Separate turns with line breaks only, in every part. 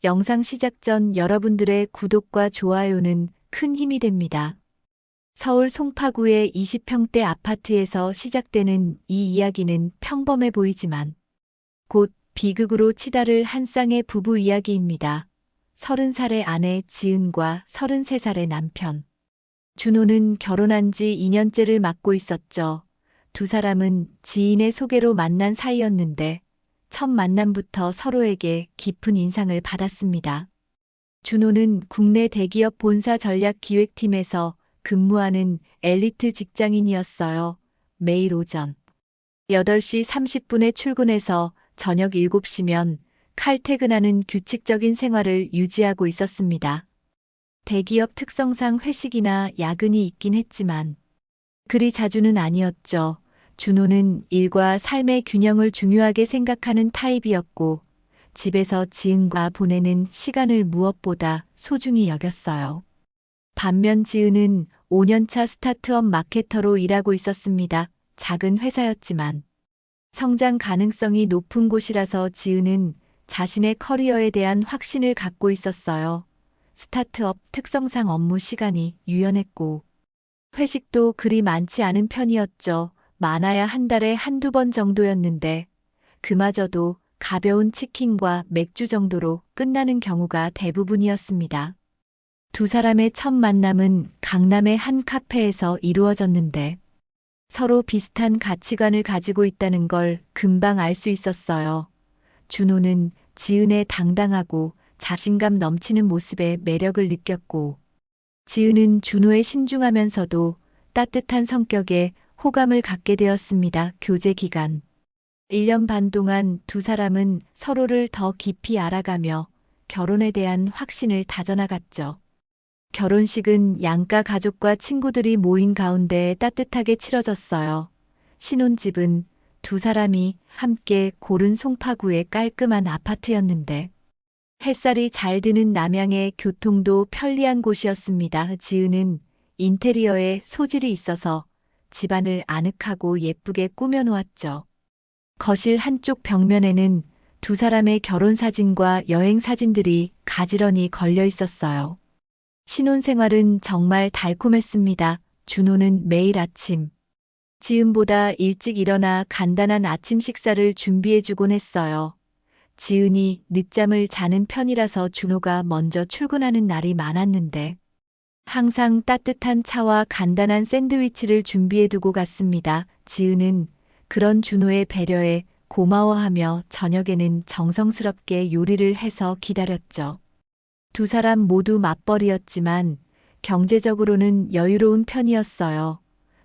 영상 시작 전 여러분들의 구독과 좋아요는 큰 힘이 됩니다. 서울 송파구의 20평대 아파트에서 시작되는 이 이야기는 평범해 보이지만 곧 비극으로 치달을 한 쌍의 부부 이야기입니다. 30살의 아내 지은과 33살의 남편. 준호는 결혼한 지 2년째를 맞고 있었죠. 두 사람은 지인의 소개로 만난 사이였는데 첫 만남부터 서로에게 깊은 인상을 받았습니다. 준호는 국내 대기업 본사 전략기획팀에서 근무하는 엘리트 직장인이었어요. 매일 오전 8시 30분에 출근해서 저녁 7시면 칼퇴근하는 규칙적인 생활을 유지하고 있었습니다. 대기업 특성상 회식이나 야근이 있긴 했지만 그리 자주는 아니었죠. 준호는 일과 삶의 균형을 중요하게 생각하는 타입이었고 집에서 지은과 보내는 시간을 무엇보다 소중히 여겼어요. 반면 지은은 5년차 스타트업 마케터로 일하고 있었습니다. 작은 회사였지만 성장 가능성이 높은 곳이라서 지은은 자신의 커리어에 대한 확신을 갖고 있었어요. 스타트업 특성상 업무 시간이 유연했고 회식도 그리 많지 않은 편이었죠. 많아야 한 달에 한두 번 정도였는데 그마저도 가벼운 치킨과 맥주 정도로 끝나는 경우가 대부분이었습니다. 두 사람의 첫 만남은 강남의 한 카페에서 이루어졌는데 서로 비슷한 가치관을 가지고 있다는 걸 금방 알 수 있었어요. 준호는 지은의 당당하고 자신감 넘치는 모습에 매력을 느꼈고 지은은 준호의 신중하면서도 따뜻한 성격에 호감을 갖게 되었습니다. 교제 기간 1년 반 동안 두 사람은 서로를 더 깊이 알아가며 결혼에 대한 확신을 다져나갔죠. 결혼식은 양가 가족과 친구들이 모인 가운데 따뜻하게 치러졌어요. 신혼집은 두 사람이 함께 고른 송파구의 깔끔한 아파트였는데 햇살이 잘 드는 남양의 교통도 편리한 곳이었습니다. 지은은 인테리어에 소질이 있어서 집안을 아늑하고 예쁘게 꾸며놓았죠. 거실 한쪽 벽면에는 두 사람의 결혼 사진과 여행 사진들이 가지런히 걸려 있었어요. 신혼생활은 정말 달콤했습니다. 준호는 매일 아침 지은보다 일찍 일어나 간단한 아침 식사를 준비해주곤 했어요. 지은이 늦잠을 자는 편이라서 준호가 먼저 출근하는 날이 많았는데 항상 따뜻한 차와 간단한 샌드위치를 준비해두고 갔습니다. 지은은 그런 준호의 배려에 고마워하며 저녁에는 정성스럽게 요리를 해서 기다렸죠. 두 사람 모두 맞벌이였지만 경제적으로는 여유로운 편이었어요.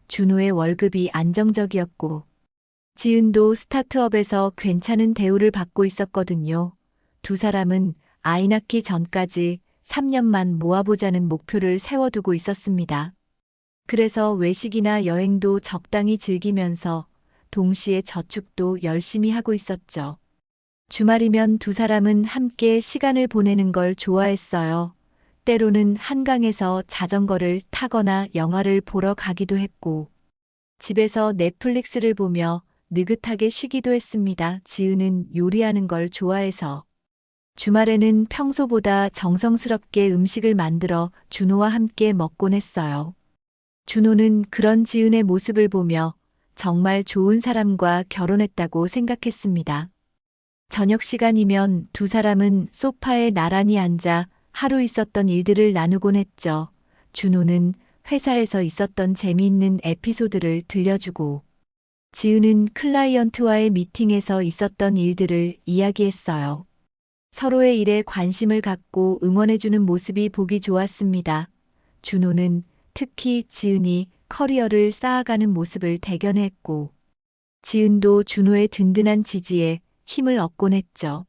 준호의 월급이 안정적이었고 지은도 스타트업에서 괜찮은 대우를 받고 있었거든요. 두 사람은 아이 낳기 전까지 3년만 모아보자는 목표를 세워두고 있었습니다. 그래서 외식이나 여행도 적당히 즐기면서 동시에 저축도 열심히 하고 있었죠. 주말이면 두 사람은 함께 시간을 보내는 걸 좋아했어요. 때로는 한강에서 자전거를 타거나 영화를 보러 가기도 했고 집에서 넷플릭스를 보며 느긋하게 쉬기도 했습니다. 지은은 요리하는 걸 좋아해서 주말에는 평소보다 정성스럽게 음식을 만들어 준호와 함께 먹곤 했어요. 준호는 그런 지은의 모습을 보며 정말 좋은 사람과 결혼했다고 생각했습니다. 저녁 시간이면 두 사람은 소파에 나란히 앉아 하루 있었던 일들을 나누곤 했죠. 준호는 회사에서 있었던 재미있는 에피소드를 들려주고 지은은 클라이언트와의 미팅에서 있었던 일들을 이야기했어요. 서로의 일에 관심을 갖고 응원해주는 모습이 보기 좋았습니다. 준호는 특히 지은이 커리어를 쌓아가는 모습을 대견했고 지은도 준호의 든든한 지지에 힘을 얻곤 했죠.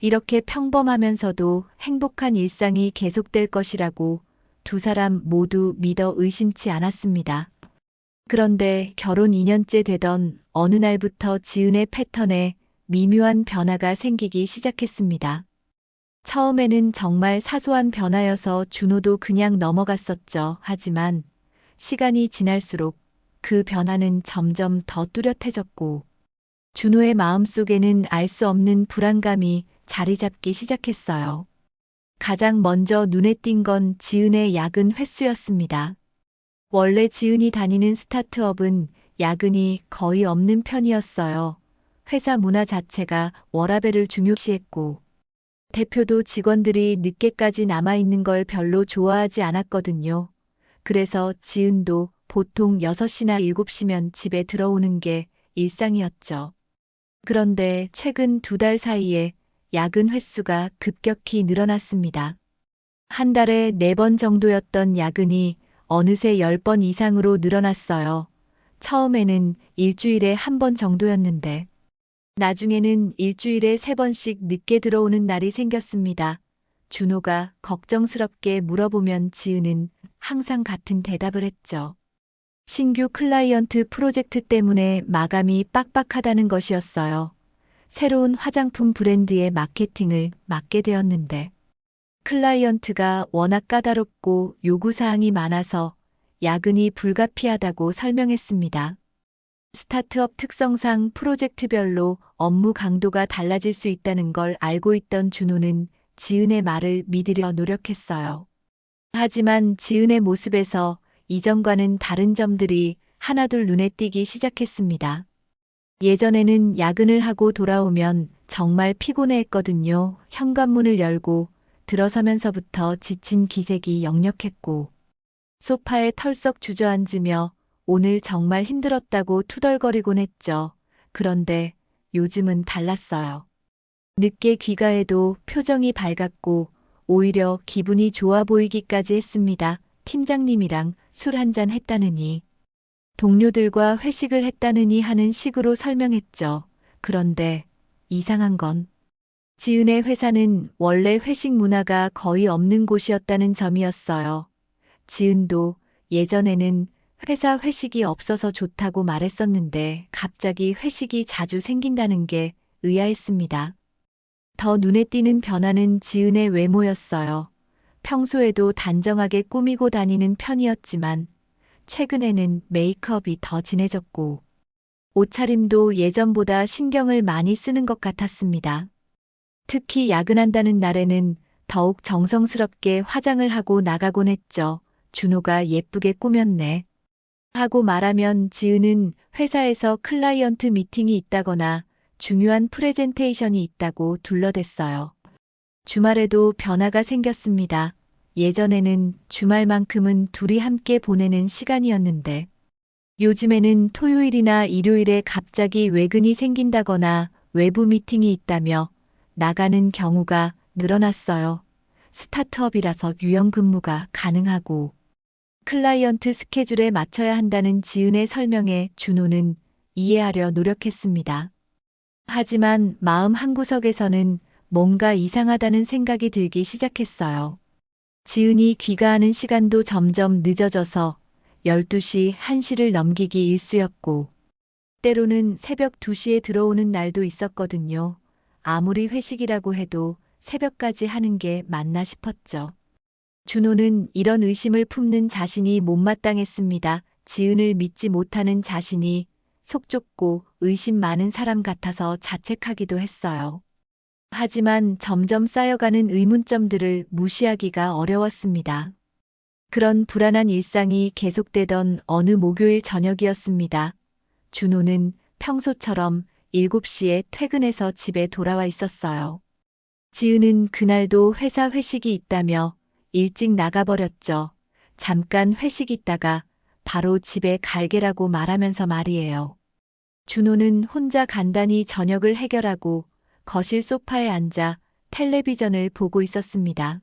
이렇게 평범하면서도 행복한 일상이 계속될 것이라고 두 사람 모두 믿어 의심치 않았습니다. 그런데 결혼 2년째 되던 어느 날부터 지은의 패턴에 미묘한 변화가 생기기 시작했습니다. 처음에는 정말 사소한 변화여서 준호도 그냥 넘어갔었죠. 하지만 시간이 지날수록 그 변화는 점점 더 뚜렷해졌고 준호의 마음속에는 알 수 없는 불안감이 자리 잡기 시작했어요. 가장 먼저 눈에 띈 건 지은의 야근 횟수였습니다. 원래 지은이 다니는 스타트업은 야근이 거의 없는 편이었어요. 회사 문화 자체가 워라밸을 중요시했고, 대표도 직원들이 늦게까지 남아있는 걸 별로 좋아하지 않았거든요. 그래서 지은도 보통 6시나 7시면 집에 들어오는 게 일상이었죠. 그런데 최근 2달 사이에 야근 횟수가 급격히 늘어났습니다. 한 달에 4번 정도였던 야근이 어느새 10번 이상으로 늘어났어요. 처음에는 일주일에 1번 정도였는데, 나중에는 일주일에 3번씩 늦게 들어오는 날이 생겼습니다. 준호가 걱정스럽게 물어보면 지은은 항상 같은 대답을 했죠. 신규 클라이언트 프로젝트 때문에 마감이 빡빡하다는 것이었어요. 새로운 화장품 브랜드의 마케팅을 맡게 되었는데, 클라이언트가 워낙 까다롭고 요구사항이 많아서 야근이 불가피하다고 설명했습니다. 스타트업 특성상 프로젝트별로 업무 강도가 달라질 수 있다는 걸 알고 있던 준호는 지은의 말을 믿으려 노력했어요. 하지만 지은의 모습에서 이전과는 다른 점들이 하나둘 눈에 띄기 시작했습니다. 예전에는 야근을 하고 돌아오면 정말 피곤해했거든요. 현관문을 열고 들어서면서부터 지친 기색이 역력했고, 소파에 털썩 주저앉으며 오늘 정말 힘들었다고 투덜거리곤 했죠. 그런데 요즘은 달랐어요. 늦게 귀가해도 표정이 밝았고 오히려 기분이 좋아 보이기까지 했습니다. 팀장님이랑 술 한잔 했다느니, 동료들과 회식을 했다느니 하는 식으로 설명했죠. 그런데 이상한 건 지은의 회사는 원래 회식 문화가 거의 없는 곳이었다는 점이었어요. 지은도 예전에는 회사 회식이 없어서 좋다고 말했었는데 갑자기 회식이 자주 생긴다는 게 의아했습니다. 더 눈에 띄는 변화는 지은의 외모였어요. 평소에도 단정하게 꾸미고 다니는 편이었지만 최근에는 메이크업이 더 진해졌고 옷차림도 예전보다 신경을 많이 쓰는 것 같았습니다. 특히 야근한다는 날에는 더욱 정성스럽게 화장을 하고 나가곤 했죠. 준호가 예쁘게 꾸몄네 하고 말하면 지은은 회사에서 클라이언트 미팅이 있다거나 중요한 프레젠테이션이 있다고 둘러댔어요. 주말에도 변화가 생겼습니다. 예전에는 주말만큼은 둘이 함께 보내는 시간이었는데, 요즘에는 토요일이나 일요일에 갑자기 외근이 생긴다거나 외부 미팅이 있다며 나가는 경우가 늘어났어요. 스타트업이라서 유연근무가 가능하고 클라이언트 스케줄에 맞춰야 한다는 지은의 설명에 준호는 이해하려 노력했습니다. 하지만 마음 한구석에서는 뭔가 이상하다는 생각이 들기 시작했어요. 지은이 귀가하는 시간도 점점 늦어져서 12시, 1시를 넘기기 일쑤였고, 때로는 새벽 2시에 들어오는 날도 있었거든요. 아무리 회식이라고 해도 새벽까지 하는 게 맞나 싶었죠. 준호는 이런 의심을 품는 자신이 못마땅했습니다. 지은을 믿지 못하는 자신이 속 좁고 의심 많은 사람 같아서 자책하기도 했어요. 하지만 점점 쌓여가는 의문점들을 무시하기가 어려웠습니다. 그런 불안한 일상이 계속되던 어느 목요일 저녁이었습니다. 준호는 평소처럼 7시에 퇴근해서 집에 돌아와 있었어요. 지은은 그날도 회사 회식이 있다며 일찍 나가버렸죠. 잠깐 회식 있다가 바로 집에 갈게라고 말하면서 말이에요. 준호는 혼자 간단히 저녁을 해결하고 거실 소파에 앉아 텔레비전을 보고 있었습니다.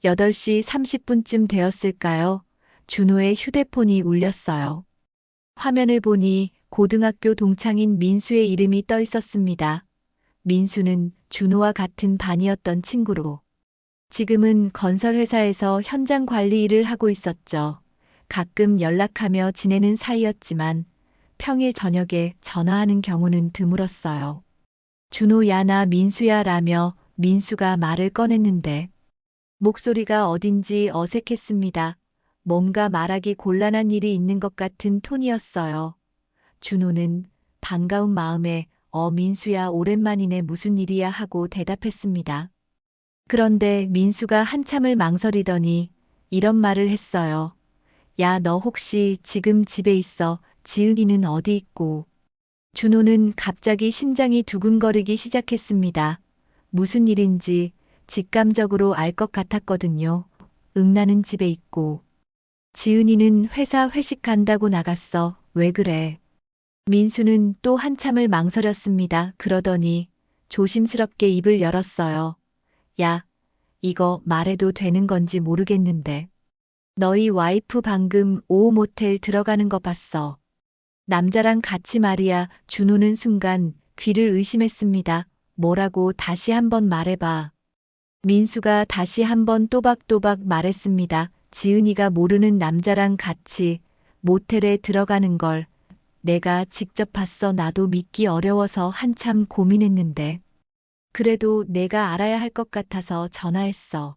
8시 30분쯤 되었을까요? 준호의 휴대폰이 울렸어요. 화면을 보니 고등학교 동창인 민수의 이름이 떠 있었습니다. 민수는 준호와 같은 반이었던 친구로 지금은 건설회사에서 현장 관리 일을 하고 있었죠. 가끔 연락하며 지내는 사이였지만 평일 저녁에 전화하는 경우는 드물었어요. 준호야 나 민수야 라며 민수가 말을 꺼냈는데 목소리가 어딘지 어색했습니다. 뭔가 말하기 곤란한 일이 있는 것 같은 톤이었어요. 준호는 반가운 마음에 민수야 오랜만이네 무슨 일이야 하고 대답했습니다. 그런데 민수가 한참을 망설이더니 이런 말을 했어요. 야, 너 혹시 지금 집에 있어? 지은이는 어디 있고? 준호는 갑자기 심장이 두근거리기 시작했습니다. 무슨 일인지 직감적으로 알 것 같았거든요. 나는 집에 있고. 지은이는 회사 회식 간다고 나갔어. 왜 그래? 민수는 또 한참을 망설였습니다. 그러더니 조심스럽게 입을 열었어요. 야, 이거 말해도 되는 건지 모르겠는데. 너희 와이프 방금 5호 모텔 들어가는 거 봤어. 남자랑 같이 말이야. 준호는 순간 귀를 의심했습니다. 뭐라고 다시 한번 말해봐. 민수가 다시 한번 또박또박 말했습니다. 지은이가 모르는 남자랑 같이 모텔에 들어가는 걸 내가 직접 봤어. 나도 믿기 어려워서 한참 고민했는데. 그래도 내가 알아야 할 것 같아서 전화했어.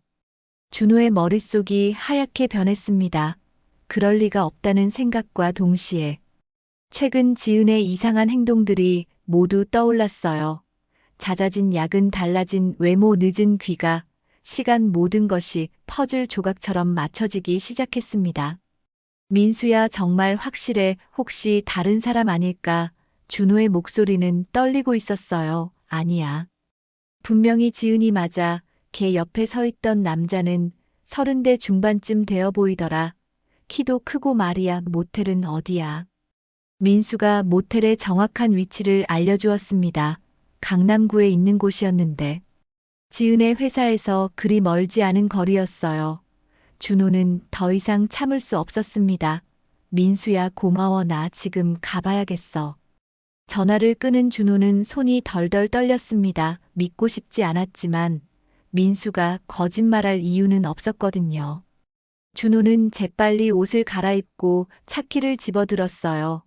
준호의 머릿속이 하얗게 변했습니다. 그럴 리가 없다는 생각과 동시에 최근 지은의 이상한 행동들이 모두 떠올랐어요. 잦아진 야근, 달라진 외모, 늦은 귀가, 시간, 모든 것이 퍼즐 조각처럼 맞춰지기 시작했습니다. 민수야, 정말 확실해? 혹시 다른 사람 아닐까? 준호의 목소리는 떨리고 있었어요. 아니야. 분명히 지은이 맞아. 걔 옆에 서 있던 남자는 30대 중반쯤 되어 보이더라. 키도 크고 말이야. 모텔은 어디야? 민수가 모텔의 정확한 위치를 알려주었습니다. 강남구에 있는 곳이었는데 지은의 회사에서 그리 멀지 않은 거리였어요. 준호는 더 이상 참을 수 없었습니다. 민수야, 고마워. 나 지금 가봐야겠어. 전화를 끊은 준호는 손이 덜덜 떨렸습니다. 믿고 싶지 않았지만 민수가 거짓말할 이유는 없었거든요. 준호는 재빨리 옷을 갈아입고 차키를 집어들었어요.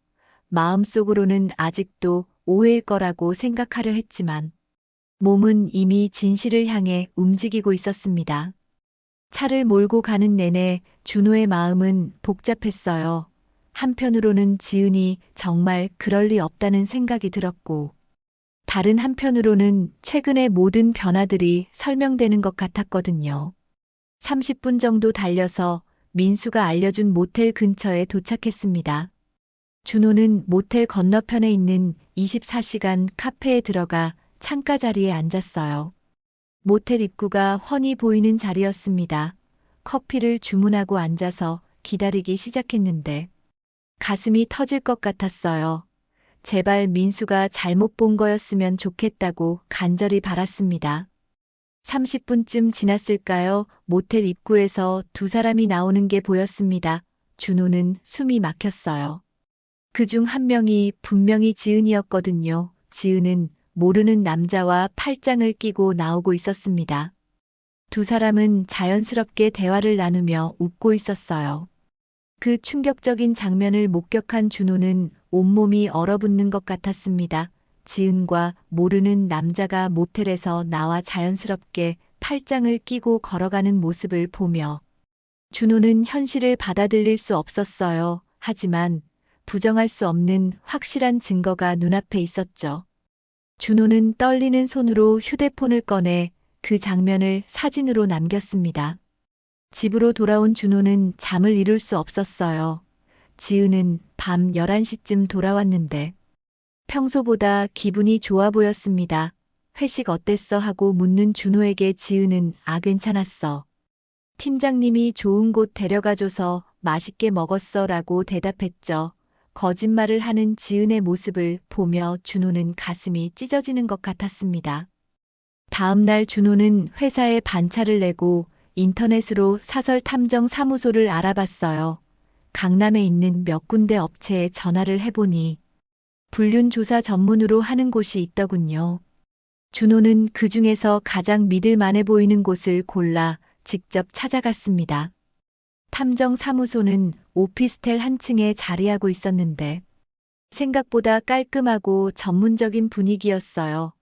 마음속으로는 아직도 오해일 거라고 생각하려 했지만 몸은 이미 진실을 향해 움직이고 있었습니다. 차를 몰고 가는 내내 준호의 마음은 복잡했어요. 한편으로는 지은이 정말 그럴 리 없다는 생각이 들었고, 다른 한편으로는 최근의 모든 변화들이 설명되는 것 같았거든요. 30분 정도 달려서 민수가 알려준 모텔 근처에 도착했습니다. 준호는 모텔 건너편에 있는 24시간 카페에 들어가 창가 자리에 앉았어요. 모텔 입구가 훤히 보이는 자리였습니다. 커피를 주문하고 앉아서 기다리기 시작했는데 가슴이 터질 것 같았어요. 제발 민수가 잘못 본 거였으면 좋겠다고 간절히 바랐습니다. 30분쯤 지났을까요? 모텔 입구에서 두 사람이 나오는 게 보였습니다. 준호는 숨이 막혔어요. 그중 한 명이 분명히 지은이었거든요. 지은은 모르는 남자와 팔짱을 끼고 나오고 있었습니다. 두 사람은 자연스럽게 대화를 나누며 웃고 있었어요. 그 충격적인 장면을 목격한 준호는 온몸이 얼어붙는 것 같았습니다. 지은과 모르는 남자가 모텔에서 나와 자연스럽게 팔짱을 끼고 걸어가는 모습을 보며 준호는 현실을 받아들일 수 없었어요. 하지만 부정할 수 없는 확실한 증거가 눈앞에 있었죠. 준호는 떨리는 손으로 휴대폰을 꺼내 그 장면을 사진으로 남겼습니다. 집으로 돌아온 준호는 잠을 이룰 수 없었어요. 지은은 밤 11시쯤 돌아왔는데 평소보다 기분이 좋아 보였습니다. 회식 어땠어? 하고 묻는 준호에게 지은은 괜찮았어. 팀장님이 좋은 곳 데려가줘서 맛있게 먹었어 라고 대답했죠. 거짓말을 하는 지은의 모습을 보며 준호는 가슴이 찢어지는 것 같았습니다. 다음 날 준호는 회사에 반차를 내고 인터넷으로 사설 탐정 사무소를 알아봤어요. 강남에 있는 몇 군데 업체에 전화를 해보니 불륜 조사 전문으로 하는 곳이 있더군요. 준호는 그 중에서 가장 믿을 만해 보이는 곳을 골라 직접 찾아갔습니다. 탐정 사무소는 오피스텔 한 층에 자리하고 있었는데 생각보다 깔끔하고 전문적인 분위기였어요.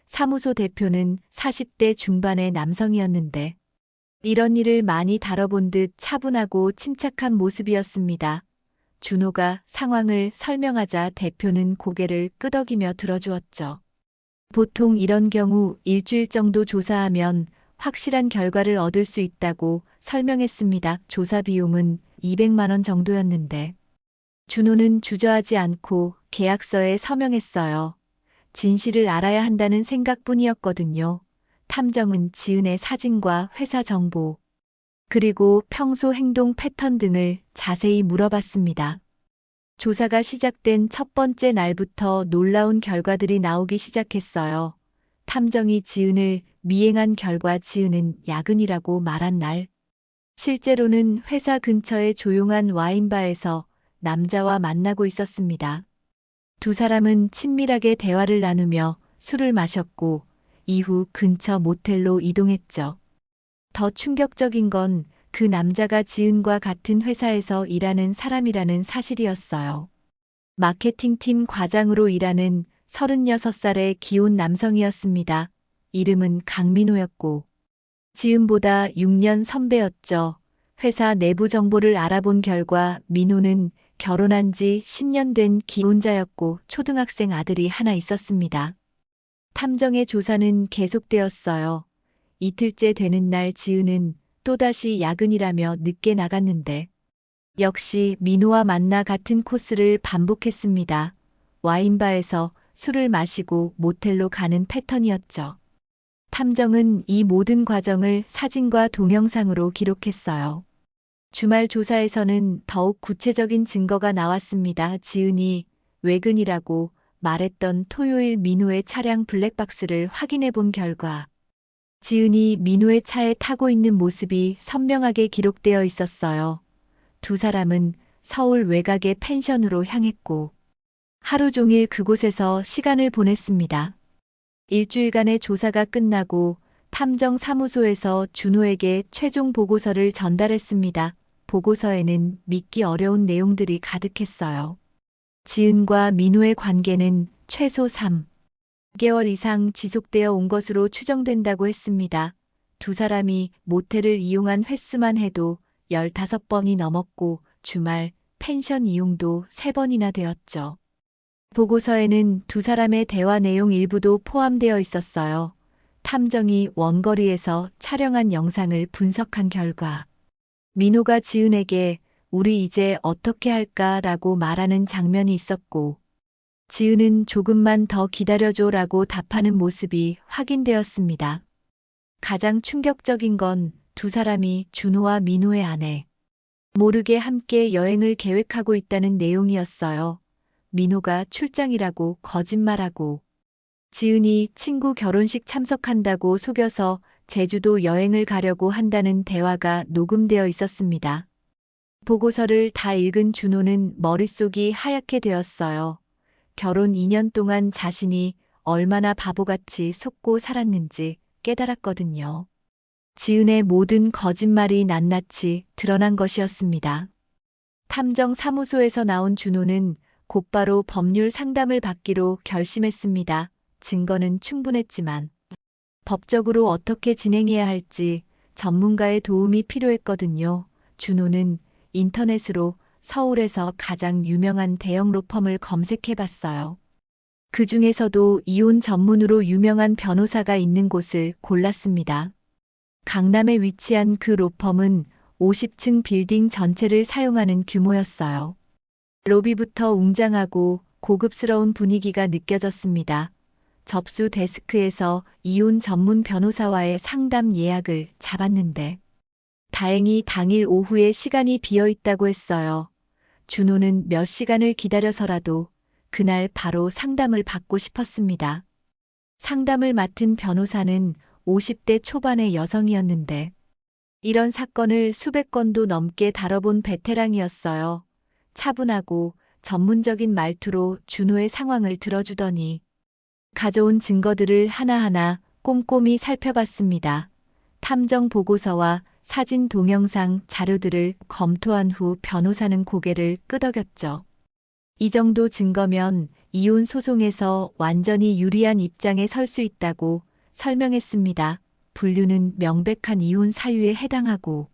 사무소 대표는 40대 중반의 남성이었는데 이런 일을 많이 다뤄본 듯 차분하고 침착한 모습이었습니다. 준호가 상황을 설명하자 대표는 고개를 끄덕이며 들어주었죠. 보통 이런 경우 일주일 정도 조사하면 확실한 결과를 얻을 수 있다고 설명했습니다. 조사 비용은 200만 원 정도였는데 준호는 주저하지 않고 계약서에 서명했어요. 진실을 알아야 한다는 생각뿐이었거든요. 탐정은 지은의 사진과 회사 정보, 그리고 평소 행동 패턴 등을 자세히 물어봤습니다. 조사가 시작된 첫 번째 날부터 놀라운 결과들이 나오기 시작했어요. 탐정이 지은을 미행한 결과 지은은 야근이라고 말한 날, 실제로는 회사 근처의 조용한 와인바에서 남자와 만나고 있었습니다. 두 사람은 친밀하게 대화를 나누며 술을 마셨고 이후 근처 모텔로 이동했죠. 더 충격적인 건 그 남자가 지은과 같은 회사에서 일하는 사람이라는 사실이었어요. 마케팅팀 과장으로 일하는 36살의 기혼 남성이었습니다. 이름은 강민호였고 지은보다 6년 선배였죠. 회사 내부 정보를 알아본 결과 민호는 결혼한 지 10년 된 기혼자였고 초등학생 아들이 하나 있었습니다. 탐정의 조사는 계속되었어요. 이틀째 되는 날 지은은 또다시 야근이라며 늦게 나갔는데 역시 민호와 만나 같은 코스를 반복했습니다. 와인바에서 술을 마시고 모텔로 가는 패턴이었죠. 탐정은 이 모든 과정을 사진과 동영상으로 기록했어요. 주말 조사에서는 더욱 구체적인 증거가 나왔습니다. 지은이 외근이라고 말했던 토요일 민호의 차량 블랙박스를 확인해 본 결과 지은이 민호의 차에 타고 있는 모습이 선명하게 기록되어 있었어요. 두 사람은 서울 외곽의 펜션으로 향했고 하루 종일 그곳에서 시간을 보냈습니다. 일주일간의 조사가 끝나고 탐정 사무소에서 준호에게 최종 보고서를 전달했습니다. 보고서에는 믿기 어려운 내용들이 가득했어요. 지은과 민호의 관계는 최소 3개월 이상 지속되어 온 것으로 추정된다고 했습니다. 두 사람이 모텔을 이용한 횟수만 해도 15번이 넘었고 주말 펜션 이용도 3번이나 되었죠. 보고서에는 두 사람의 대화 내용 일부도 포함되어 있었어요. 탐정이 원거리에서 촬영한 영상을 분석한 결과 민호가 지은에게 우리 이제 어떻게 할까라고 말하는 장면이 있었고 지은은 조금만 더 기다려줘라고 답하는 모습이 확인되었습니다. 가장 충격적인 건 두 사람이 준호와 민호의 아내 모르게 함께 여행을 계획하고 있다는 내용이었어요. 민호가 출장이라고 거짓말하고 지은이 친구 결혼식 참석한다고 속여서 제주도 여행을 가려고 한다는 대화가 녹음되어 있었습니다. 보고서를 다 읽은 준호는 머릿속이 하얗게 되었어요. 결혼 2년 동안 자신이 얼마나 바보같이 속고 살았는지 깨달았거든요. 지은의 모든 거짓말이 낱낱이 드러난 것이었습니다. 탐정 사무소에서 나온 준호는 곧바로 법률 상담을 받기로 결심했습니다. 증거는 충분했지만 법적으로 어떻게 진행해야 할지 전문가의 도움이 필요했거든요. 준호는 인터넷으로 서울에서 가장 유명한 대형 로펌을 검색해봤어요. 그 중에서도 이혼 전문으로 유명한 변호사가 있는 곳을 골랐습니다. 강남에 위치한 그 로펌은 50층 빌딩 전체를 사용하는 규모였어요. 로비부터 웅장하고 고급스러운 분위기가 느껴졌습니다. 접수 데스크에서 이혼 전문 변호사와의 상담 예약을 잡았는데 다행히 당일 오후에 시간이 비어 있다고 했어요. 준호는 몇 시간을 기다려서라도 그날 바로 상담을 받고 싶었습니다. 상담을 맡은 변호사는 50대 초반의 여성이었는데 이런 사건을 수백 건도 넘게 다뤄본 베테랑이었어요. 차분하고 전문적인 말투로 준호의 상황을 들어주더니 가져온 증거들을 하나하나 꼼꼼히 살펴봤습니다. 탐정 보고서와 사진, 동영상, 자료들을 검토한 후 변호사는 고개를 끄덕였죠. 이 정도 증거면 이혼 소송에서 완전히 유리한 입장에 설 수 있다고 설명했습니다. 분류는 명백한 이혼 사유에 해당하고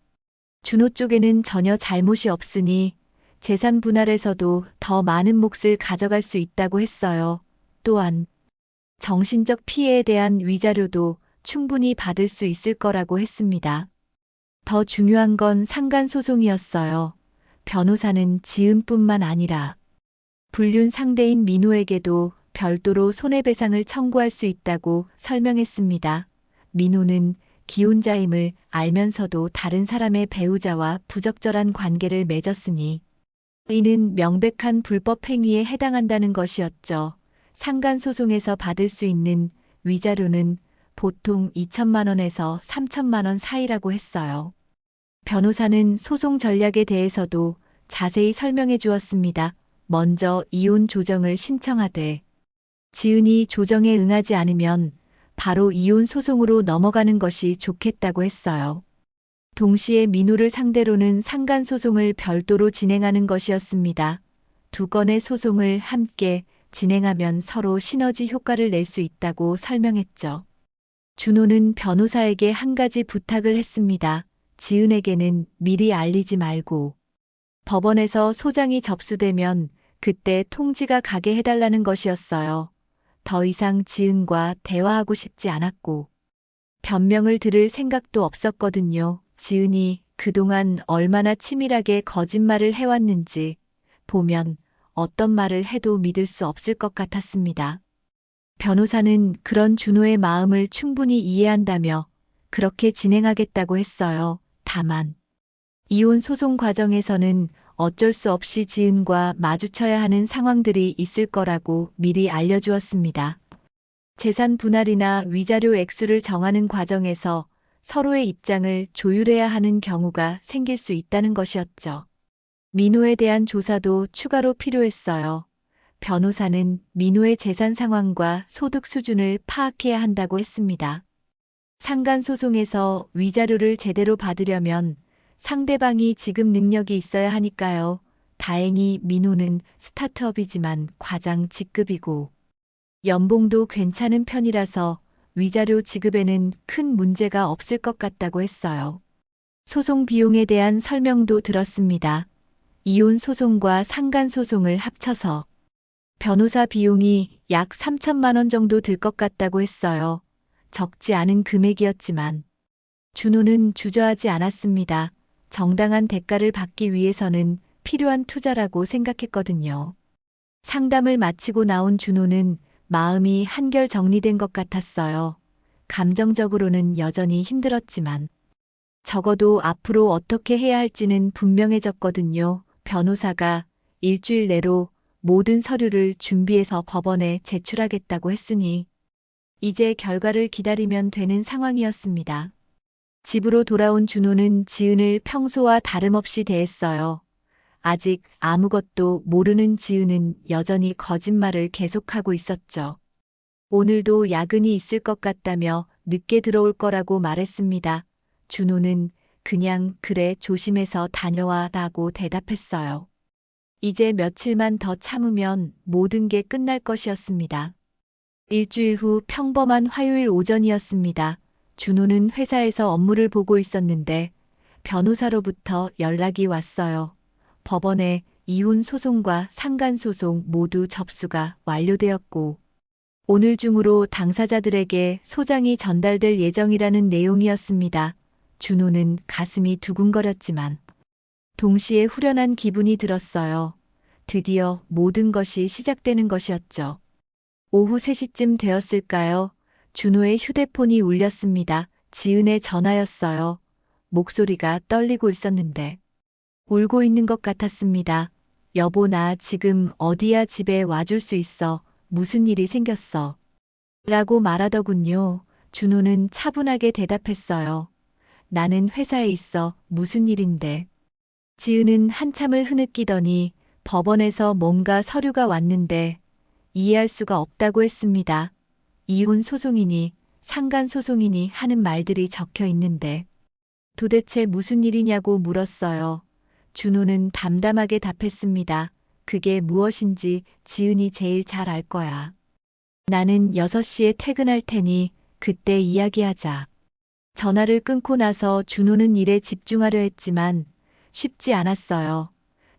준호 쪽에는 전혀 잘못이 없으니 재산 분할에서도 더 많은 몫을 가져갈 수 있다고 했어요. 또한 정신적 피해에 대한 위자료도 충분히 받을 수 있을 거라고 했습니다. 더 중요한 건 상간소송이었어요. 변호사는 지은뿐만 아니라 불륜 상대인 민호에게도 별도로 손해배상을 청구할 수 있다고 설명했습니다. 민호는 기혼자임을 알면서도 다른 사람의 배우자와 부적절한 관계를 맺었으니 이는 명백한 불법 행위에 해당한다는 것이었죠. 상간소송에서 받을 수 있는 위자료는 보통 2천만 원에서 3천만 원 사이라고 했어요. 변호사는 소송 전략에 대해서도 자세히 설명해 주었습니다. 먼저 이혼 조정을 신청하되 지은이 조정에 응하지 않으면 바로 이혼 소송으로 넘어가는 것이 좋겠다고 했어요. 동시에 민호를 상대로는 상간소송을 별도로 진행하는 것이었습니다. 두 건의 소송을 함께 진행하면 서로 시너지 효과를 낼 수 있다고 설명했죠. 준호는 변호사에게 한 가지 부탁을 했습니다. 지은에게는 미리 알리지 말고 법원에서 소장이 접수되면 그때 통지가 가게 해달라는 것이었어요. 더 이상 지은과 대화하고 싶지 않았고 변명을 들을 생각도 없었거든요. 지은이 그동안 얼마나 치밀하게 거짓말을 해왔는지 보면 어떤 말을 해도 믿을 수 없을 것 같았습니다. 변호사는 그런 준호의 마음을 충분히 이해한다며 그렇게 진행하겠다고 했어요. 다만 이혼 소송 과정에서는 어쩔 수 없이 지은과 마주쳐야 하는 상황들이 있을 거라고 미리 알려주었습니다. 재산 분할이나 위자료 액수를 정하는 과정에서 서로의 입장을 조율해야 하는 경우가 생길 수 있다는 것이었죠. 민호에 대한 조사도 추가로 필요했어요. 변호사는 민호의 재산 상황과 소득 수준을 파악해야 한다고 했습니다. 상간소송에서 위자료를 제대로 받으려면 상대방이 지급 능력이 있어야 하니까요. 다행히 민호는 스타트업이지만 과장 직급이고 연봉도 괜찮은 편이라서 위자료 지급에는 큰 문제가 없을 것 같다고 했어요. 소송 비용에 대한 설명도 들었습니다. 이혼 소송과 상간 소송을 합쳐서 변호사 비용이 약 3천만 원 정도 들 것 같다고 했어요. 적지 않은 금액이었지만 준호는 주저하지 않았습니다. 정당한 대가를 받기 위해서는 필요한 투자라고 생각했거든요. 상담을 마치고 나온 준호는 마음이 한결 정리된 것 같았어요. 감정적으로는 여전히 힘들었지만 적어도 앞으로 어떻게 해야 할지는 분명해졌거든요. 변호사가 일주일 내로 모든 서류를 준비해서 법원에 제출하겠다고 했으니 이제 결과를 기다리면 되는 상황이었습니다. 집으로 돌아온 준호는 지은을 평소와 다름없이 대했어요. 아직 아무것도 모르는 지은은 여전히 거짓말을 계속하고 있었죠. 오늘도 야근이 있을 것 같다며 늦게 들어올 거라고 말했습니다. 준호는 그냥 그래 조심해서 다녀와 라고 대답했어요. 이제 며칠만 더 참으면 모든 게 끝날 것이었습니다. 일주일 후 평범한 화요일 오전이었습니다. 준호는 회사에서 업무를 보고 있었는데 변호사로부터 연락이 왔어요. 법원에 이혼 소송과 상간 소송 모두 접수가 완료되었고 오늘 중으로 당사자들에게 소장이 전달될 예정이라는 내용이었습니다. 준호는 가슴이 두근거렸지만 동시에 후련한 기분이 들었어요. 드디어 모든 것이 시작되는 것이었죠. 오후 3시쯤 되었을까요? 준호의 휴대폰이 울렸습니다. 지은의 전화였어요. 목소리가 떨리고 있었는데 울고 있는 것 같았습니다. 여보, 나 지금 어디야? 집에 와줄 수 있어. 무슨 일이 생겼어? 라고 말하더군요. 준호는 차분하게 대답했어요. 나는 회사에 있어. 무슨 일인데? 지은은 한참을 흐느끼더니 법원에서 뭔가 서류가 왔는데 이해할 수가 없다고 했습니다. 이혼 소송이니 상간 소송이니 하는 말들이 적혀 있는데 도대체 무슨 일이냐고 물었어요. 준호는 담담하게 답했습니다. 그게 무엇인지 지은이 제일 잘 알 거야. 나는 6시에 퇴근할 테니 그때 이야기하자. 전화를 끊고 나서 준호는 일에 집중하려 했지만 쉽지 않았어요.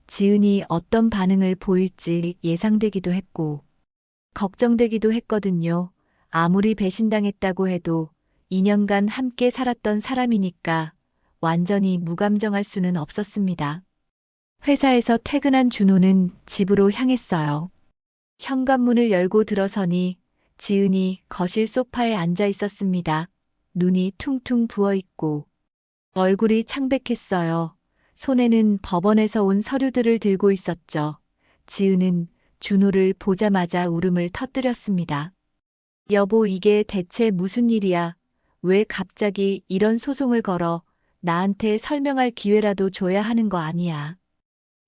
지은이 어떤 반응을 보일지 예상되기도 했고 걱정되기도 했거든요. 아무리 배신당했다고 해도 2년간 함께 살았던 사람이니까 완전히 무감정할 수는 없었습니다. 회사에서 퇴근한 준호는 집으로 향했어요. 현관문을 열고 들어서니 지은이 거실 소파에 앉아 있었습니다. 눈이 퉁퉁 부어 있고 얼굴이 창백했어요. 손에는 법원에서 온 서류들을 들고 있었죠. 지은은 준호를 보자마자 울음을 터뜨렸습니다. 여보, 이게 대체 무슨 일이야? 왜 갑자기 이런 소송을 걸어? 나한테 설명할 기회라도 줘야 하는 거 아니야.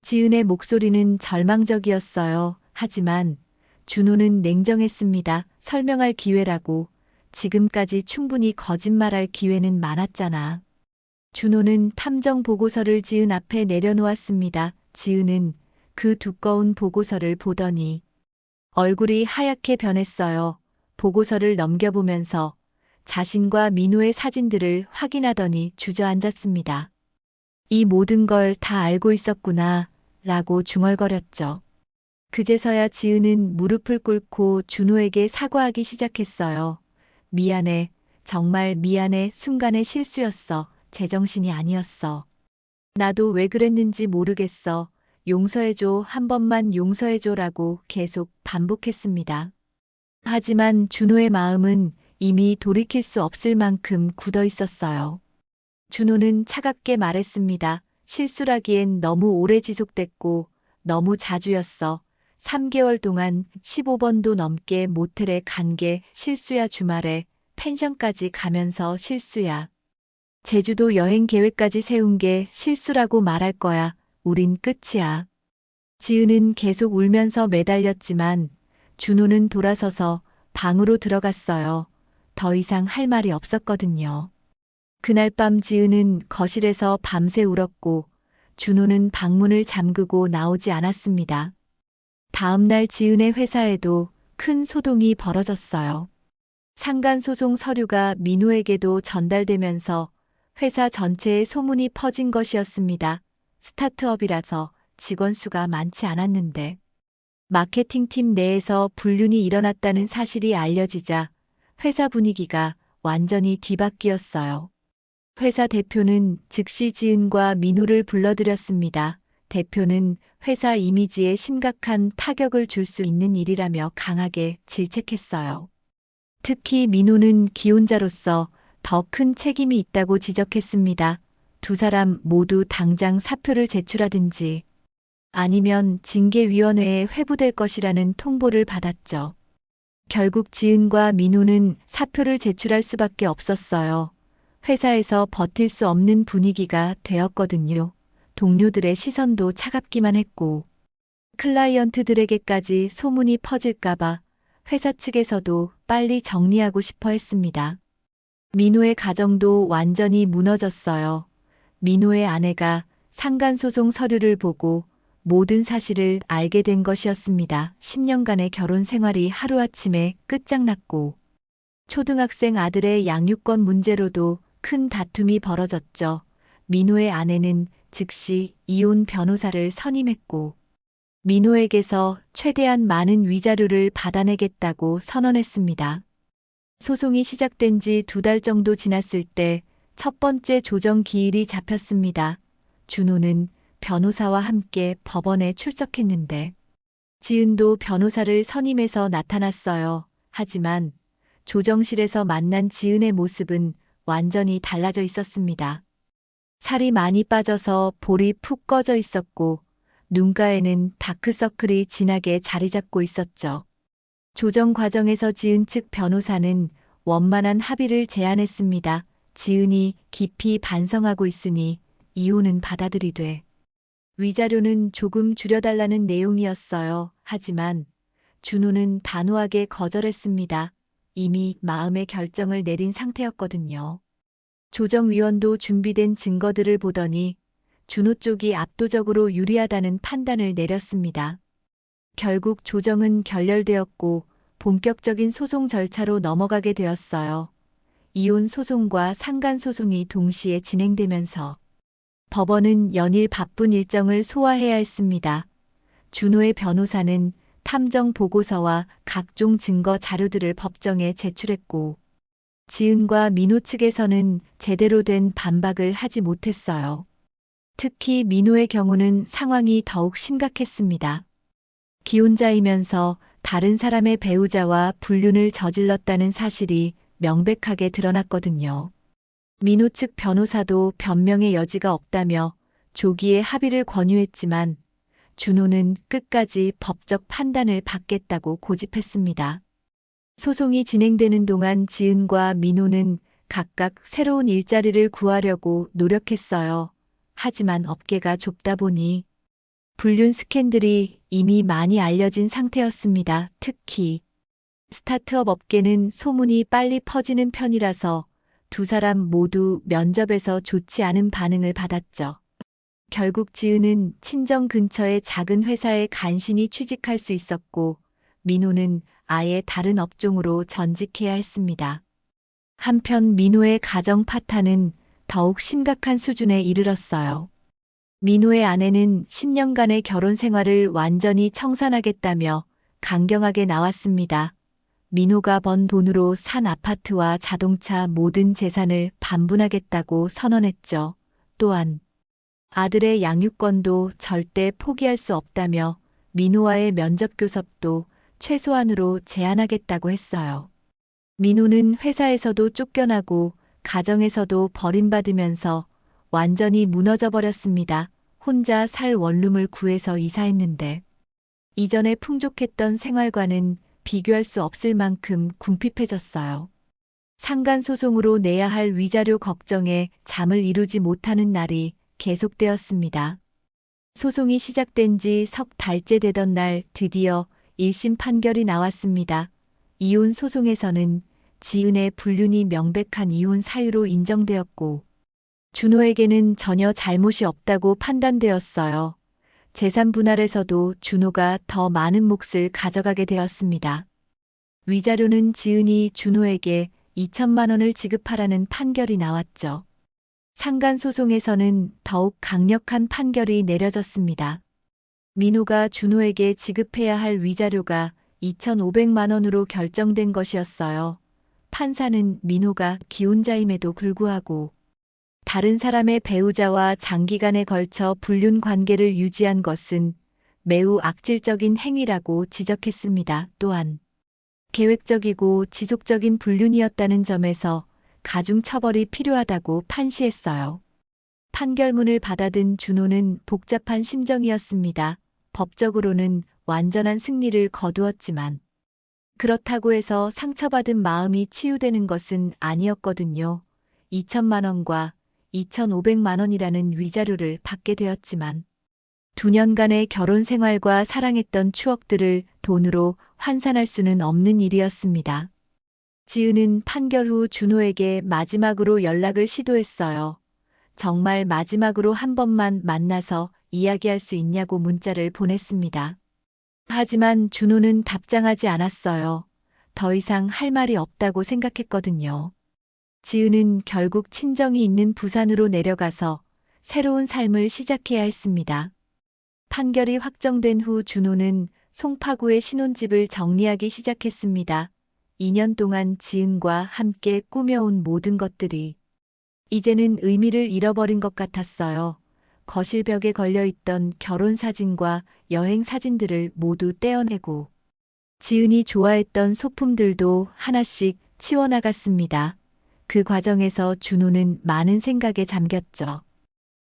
지은의 목소리는 절망적이었어요. 하지만 준호는 냉정했습니다. 설명할 기회라고. 지금까지 충분히 거짓말할 기회는 많았잖아. 준호는 탐정 보고서를 지은 앞에 내려놓았습니다. 지은은 그 두꺼운 보고서를 보더니 얼굴이 하얗게 변했어요. 보고서를 넘겨보면서 자신과 민호의 사진들을 확인하더니 주저앉았습니다. 이 모든 걸 다 알고 있었구나 라고 중얼거렸죠. 그제서야 지은은 무릎을 꿇고 준호에게 사과하기 시작했어요. 미안해. 정말 미안해. 순간의 실수였어. 제정신이 아니었어. 나도 왜 그랬는지 모르겠어. 용서해줘. 한 번만 용서해줘라고 계속 반복했습니다. 하지만 준호의 마음은 이미 돌이킬 수 없을 만큼 굳어 있었어요. 준호는 차갑게 말했습니다. 실수라기엔 너무 오래 지속됐고 너무 자주였어. 3개월 동안 15번도 넘게 모텔에 간 게 실수야. 주말에 펜션까지 가면서 실수야. 제주도 여행 계획까지 세운 게 실수라고 말할 거야. 우린 끝이야. 지은은 계속 울면서 매달렸지만 준호는 돌아서서 방으로 들어갔어요. 더 이상 할 말이 없었거든요. 그날 밤 지은은 거실에서 밤새 울었고 준호는 방문을 잠그고 나오지 않았습니다. 다음 날 지은의 회사에도 큰 소동이 벌어졌어요. 상간소송 서류가 민호에게도 전달되면서 회사 전체에 소문이 퍼진 것이었습니다. 스타트업이라서 직원 수가 많지 않았는데 마케팅팀 내에서 불륜이 일어났다는 사실이 알려지자 회사 분위기가 완전히 뒤바뀌었어요. 회사 대표는 즉시 지은과 민호를 불러들였습니다. 대표는 회사 이미지에 심각한 타격을 줄 수 있는 일이라며 강하게 질책했어요. 특히 민호는 기혼자로서 더 큰 책임이 있다고 지적했습니다. 두 사람 모두 당장 사표를 제출하든지 아니면 징계위원회에 회부될 것이라는 통보를 받았죠. 결국 지은과 민호는 사표를 제출할 수밖에 없었어요. 회사에서 버틸 수 없는 분위기가 되었거든요. 동료들의 시선도 차갑기만 했고 클라이언트들에게까지 소문이 퍼질까봐 회사 측에서도 빨리 정리하고 싶어 했습니다. 민호의 가정도 완전히 무너졌어요. 민호의 아내가 상간소송 서류를 보고 모든 사실을 알게 된 것이었습니다. 10년간의 결혼 생활이 하루아침에 끝장났고 초등학생 아들의 양육권 문제로도 큰 다툼이 벌어졌죠. 민호의 아내는 즉시 이혼 변호사를 선임했고 민호에게서 최대한 많은 위자료를 받아내겠다고 선언했습니다. 소송이 시작된 지 2달 정도 지났을 때 첫 번째 조정 기일이 잡혔습니다. 준호는 변호사와 함께 법원에 출석했는데 지은도 변호사를 선임해서 나타났어요. 하지만 조정실에서 만난 지은의 모습은 완전히 달라져 있었습니다. 살이 많이 빠져서 볼이 푹 꺼져 있었고 눈가에는 다크서클이 진하게 자리 잡고 있었죠. 조정 과정에서 지은 측 변호사는 원만한 합의를 제안했습니다. 지은이 깊이 반성하고 있으니 이혼은 받아들이되 위자료는 조금 줄여달라는 내용이었어요. 하지만 준호는 단호하게 거절했습니다. 이미 마음의 결정을 내린 상태였거든요. 조정위원도 준비된 증거들을 보더니 준호 쪽이 압도적으로 유리하다는 판단을 내렸습니다. 결국 조정은 결렬되었고 본격적인 소송 절차로 넘어가게 되었어요. 이혼 소송과 상간 소송이 동시에 진행되면서 법원은 연일 바쁜 일정을 소화해야 했습니다. 준호의 변호사는 탐정 보고서와 각종 증거 자료들을 법정에 제출했고 지은과 민호 측에서는 제대로 된 반박을 하지 못했어요. 특히 민호의 경우는 상황이 더욱 심각했습니다. 기혼자이면서 다른 사람의 배우자와 불륜을 저질렀다는 사실이 명백하게 드러났거든요. 민호 측 변호사도 변명의 여지가 없다며 조기에 합의를 권유했지만 준호는 끝까지 법적 판단을 받겠다고 고집했습니다. 소송이 진행되는 동안 지은과 민호는 각각 새로운 일자리를 구하려고 노력했어요. 하지만 업계가 좁다 보니 불륜 스캔들이 이미 많이 알려진 상태였습니다. 특히 스타트업 업계는 소문이 빨리 퍼지는 편이라서 두 사람 모두 면접에서 좋지 않은 반응을 받았죠. 결국 지은은 친정 근처의 작은 회사에 간신히 취직할 수 있었고 민호는 아예 다른 업종으로 전직해야 했습니다. 한편 민호의 가정 파탄은 더욱 심각한 수준에 이르렀어요. 민호의 아내는 10년간의 결혼 생활을 완전히 청산하겠다며 강경하게 나왔습니다. 민호가 번 돈으로 산 아파트와 자동차 모든 재산을 반분하겠다고 선언했죠. 또한 아들의 양육권도 절대 포기할 수 없다며 민호와의 면접 교섭도 최소한으로 제한하겠다고 했어요. 민호는 회사에서도 쫓겨나고 가정에서도 버림받으면서 완전히 무너져 버렸습니다. 혼자 살 원룸을 구해서 이사했는데 이전에 풍족했던 생활과는 비교할 수 없을 만큼 궁핍해졌어요. 상간소송으로 내야 할 위자료 걱정에 잠을 이루지 못하는 날이 계속되었습니다. 소송이 시작된 지 석 달째 되던 날 드디어 1심 판결이 나왔습니다. 이혼 소송에서는 지은의 불륜이 명백한 이혼 사유로 인정되었고 준호에게는 전혀 잘못이 없다고 판단되었어요. 재산 분할에서도 준호가 더 많은 몫을 가져가게 되었습니다. 위자료는 지은이 준호에게 2천만 원을 지급하라는 판결이 나왔죠. 상간소송에서는 더욱 강력한 판결이 내려졌습니다. 민호가 준호에게 지급해야 할 위자료가 2,500만 원으로 결정된 것이었어요. 판사는 민호가 기혼자임에도 불구하고 다른 사람의 배우자와 장기간에 걸쳐 불륜 관계를 유지한 것은 매우 악질적인 행위라고 지적했습니다. 또한 계획적이고 지속적인 불륜이었다는 점에서 가중 처벌이 필요하다고 판시했어요. 판결문을 받아든 준호는 복잡한 심정이었습니다. 법적으로는 완전한 승리를 거두었지만 그렇다고 해서 상처받은 마음이 치유되는 것은 아니었거든요. 2천만 원과 2,500만 원이라는 위자료를 받게 되었지만 2년간의 결혼 생활과 사랑했던 추억들을 돈으로 환산할 수는 없는 일이었습니다. 지은은 판결 후 준호에게 마지막으로 연락을 시도했어요. 정말 마지막으로 한 번만 만나서 이야기할 수 있냐고 문자를 보냈습니다. 하지만 준호는 답장하지 않았어요. 더 이상 할 말이 없다고 생각했거든요. 지은은 결국 친정이 있는 부산으로 내려가서 새로운 삶을 시작해야 했습니다. 판결이 확정된 후 준호는 송파구의 신혼집을 정리하기 시작했습니다. 2년 동안 지은과 함께 꾸며온 모든 것들이 이제는 의미를 잃어버린 것 같았어요. 거실 벽에 걸려있던 결혼 사진과 여행 사진들을 모두 떼어내고 지은이 좋아했던 소품들도 하나씩 치워나갔습니다. 그 과정에서 준호는 많은 생각에 잠겼죠.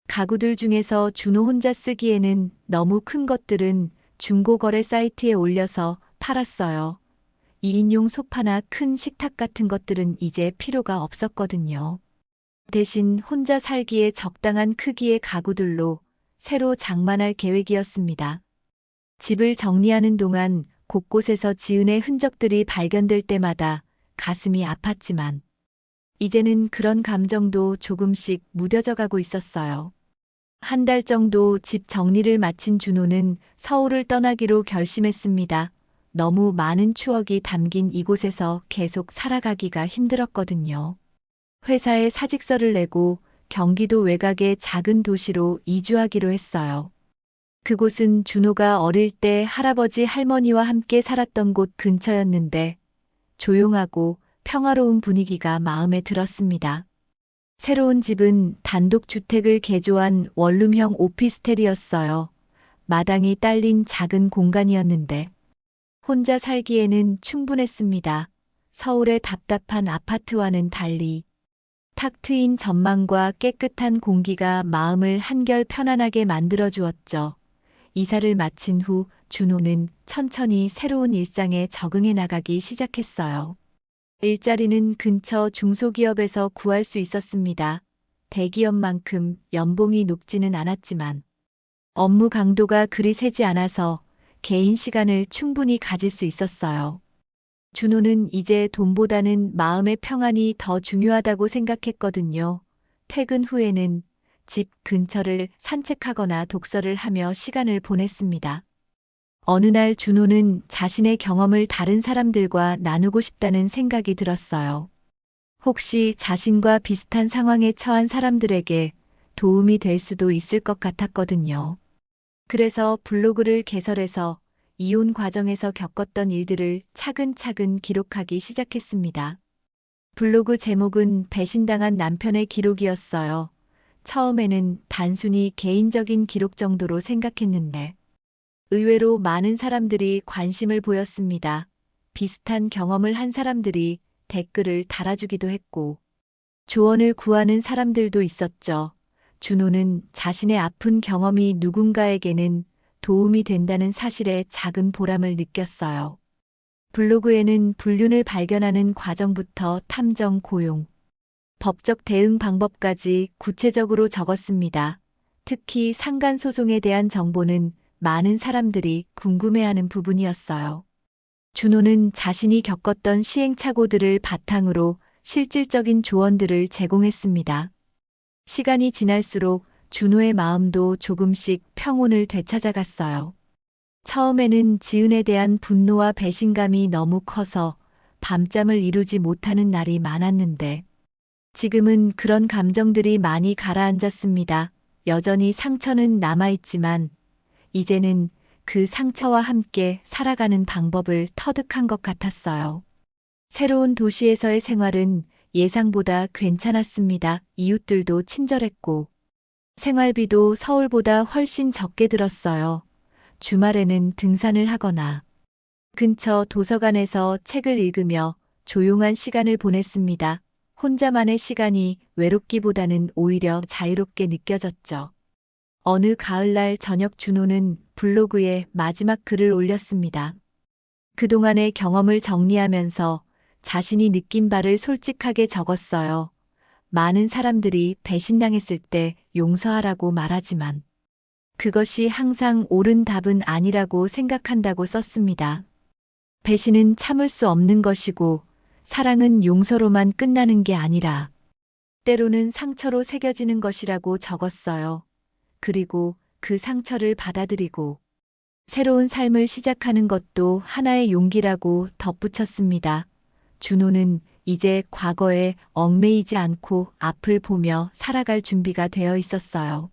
가구들 중에서 준호 혼자 쓰기에는 너무 큰 것들은 중고거래 사이트에 올려서 팔았어요. 2인용 소파나 큰 식탁 같은 것들은 이제 필요가 없었거든요. 대신 혼자 살기에 적당한 크기의 가구들로 새로 장만할 계획이었습니다. 집을 정리하는 동안 곳곳에서 지은의 흔적들이 발견될 때마다 가슴이 아팠지만 이제는 그런 감정도 조금씩 무뎌져 가고 있었어요. 한 달 정도 집 정리를 마친 준호는 서울을 떠나기로 결심했습니다. 너무 많은 추억이 담긴 이곳에서 계속 살아가기가 힘들었거든요. 회사에 사직서를 내고 경기도 외곽의 작은 도시로 이주하기로 했어요. 그곳은 준호가 어릴 때 할아버지 할머니와 함께 살았던 곳 근처였는데 조용하고 평화로운 분위기가 마음에 들었습니다. 새로운 집은 단독주택을 개조한 원룸형 오피스텔이었어요. 마당이 딸린 작은 공간이었는데 혼자 살기에는 충분했습니다. 서울의 답답한 아파트와는 달리 탁 트인 전망과 깨끗한 공기가 마음을 한결 편안하게 만들어 주었죠. 이사를 마친 후 준호는 천천히 새로운 일상에 적응해 나가기 시작했어요. 일자리는 근처 중소기업에서 구할 수 있었습니다. 대기업만큼 연봉이 높지는 않았지만 업무 강도가 그리 세지 않아서 개인 시간을 충분히 가질 수 있었어요. 준호는 이제 돈보다는 마음의 평안이 더 중요하다고 생각했거든요. 퇴근 후에는 집 근처를 산책하거나 독서를 하며 시간을 보냈습니다. 어느 날 준호는 자신의 경험을 다른 사람들과 나누고 싶다는 생각이 들었어요. 혹시 자신과 비슷한 상황에 처한 사람들에게 도움이 될 수도 있을 것 같았거든요. 그래서 블로그를 개설해서 이혼 과정에서 겪었던 일들을 차근차근 기록하기 시작했습니다. 블로그 제목은 배신당한 남편의 기록이었어요. 처음에는 단순히 개인적인 기록 정도로 생각했는데 의외로 많은 사람들이 관심을 보였습니다. 비슷한 경험을 한 사람들이 댓글을 달아주기도 했고 조언을 구하는 사람들도 있었죠. 준호는 자신의 아픈 경험이 누군가에게는 도움이 된다는 사실에 작은 보람을 느꼈어요. 블로그에는 불륜을 발견하는 과정부터 탐정 고용, 법적 대응 방법까지 구체적으로 적었습니다. 특히 상간소송에 대한 정보는 많은 사람들이 궁금해하는 부분이었어요. 준호는 자신이 겪었던 시행착오들을 바탕으로 실질적인 조언들을 제공했습니다. 시간이 지날수록 준호의 마음도 조금씩 평온을 되찾아갔어요. 처음에는 지은에 대한 분노와 배신감이 너무 커서 밤잠을 이루지 못하는 날이 많았는데 지금은 그런 감정들이 많이 가라앉았습니다. 여전히 상처는 남아있지만 이제는 그 상처와 함께 살아가는 방법을 터득한 것 같았어요. 새로운 도시에서의 생활은 예상보다 괜찮았습니다. 이웃들도 친절했고 생활비도 서울보다 훨씬 적게 들었어요. 주말에는 등산을 하거나 근처 도서관에서 책을 읽으며 조용한 시간을 보냈습니다. 혼자만의 시간이 외롭기보다는 오히려 자유롭게 느껴졌죠. 어느 가을날 저녁 준호는 블로그에 마지막 글을 올렸습니다. 그동안의 경험을 정리하면서 자신이 느낀 바를 솔직하게 적었어요. 많은 사람들이 배신당했을 때 용서하라고 말하지만 그것이 항상 옳은 답은 아니라고 생각한다고 썼습니다. 배신은 참을 수 없는 것이고 사랑은 용서로만 끝나는 게 아니라 때로는 상처로 새겨지는 것이라고 적었어요. 그리고 그 상처를 받아들이고 새로운 삶을 시작하는 것도 하나의 용기라고 덧붙였습니다. 준호는 이제 과거에 얽매이지 않고 앞을 보며 살아갈 준비가 되어 있었어요.